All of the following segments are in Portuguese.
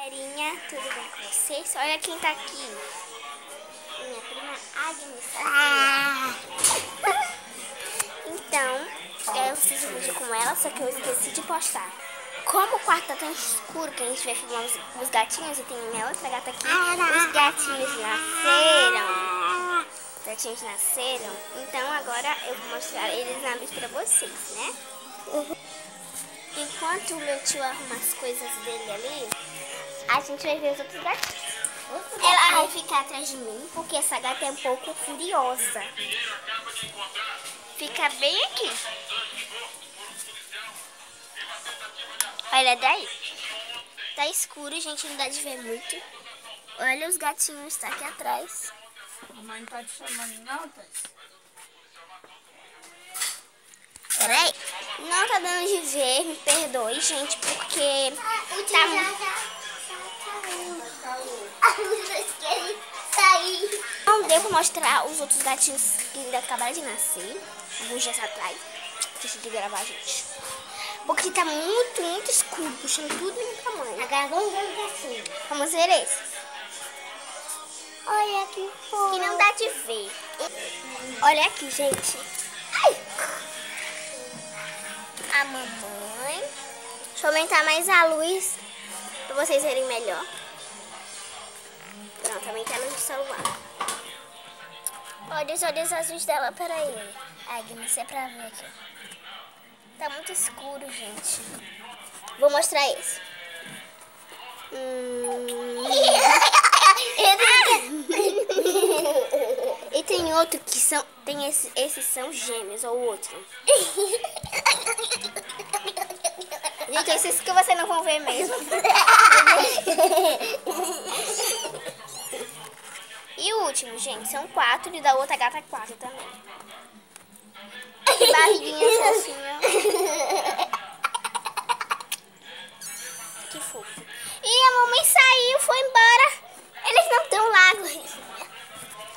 Galerinha, tudo bem com vocês? Olha quem tá aqui. Minha prima Agnes. Então, eu fiz um vídeo com ela, só que eu esqueci de postar. Como o quarto tá tão escuro que a gente vai filmar os gatinhos, e tem minha outra gata aqui. Os gatinhos nasceram. Os gatinhos nasceram. Então agora eu vou mostrar eles na luz pra vocês, né? Enquanto o meu tio arruma as coisas dele ali, a gente vai ver os outros gatinhos. Ela vai ficar atrás de mim, porque essa gata é um pouco furiosa. Fica bem aqui. Olha daí. Tá escuro, gente, não dá de ver muito. Olha os gatinhos, tá aqui atrás. Mamãe não tá te chamando não, Thaís? Peraí. Não tá dando de ver, me perdoe, gente, porque tá não deu pra mostrar os outros gatinhos que ainda acabaram de nascer. Alguns dias atrás. Deixa de gravar, gente. Porque tá muito escuro, puxando tudo em tamanho. Agora vamos ver os gatinhos. Vamos ver esses. Olha que fofo. Que não dá de ver. Olha aqui, gente. Ai. A mamãe. Deixa eu aumentar mais a luz pra vocês verem melhor. Pronto, aumentar a luz do celular. Olha os olhos azuis dela, peraí. Agnes, é pra ver aqui. Tá muito escuro, gente. Vou mostrar esse. E tem outro que são... esses são gêmeos, ou outro. Gente, esses que vocês não vão ver mesmo. E o último, gente, são 4 e da outra gata 4 também. Que barriguinha fofinha. Que fofo. E a mamãe saiu, foi embora. Eles não estão lá.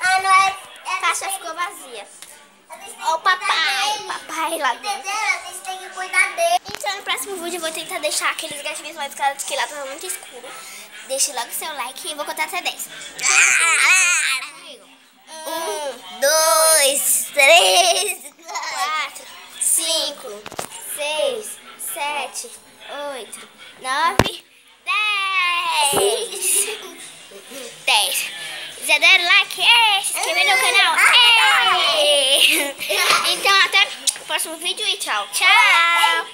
Ah, não é? A caixa ficou vazia. Ó o papai lá dentro. Vocês têm que cuidar dele. Então no próximo vídeo eu vou tentar deixar aqueles gatinhos mais claros, que lá tava muito escuro. Deixe logo seu like e vou contar até 10. 1, 2, 3, 4, 5, 6, 7, 8, 9, 10. 10. Já deram like? Se inscrever no canal? Então até o próximo vídeo e tchau. Tchau.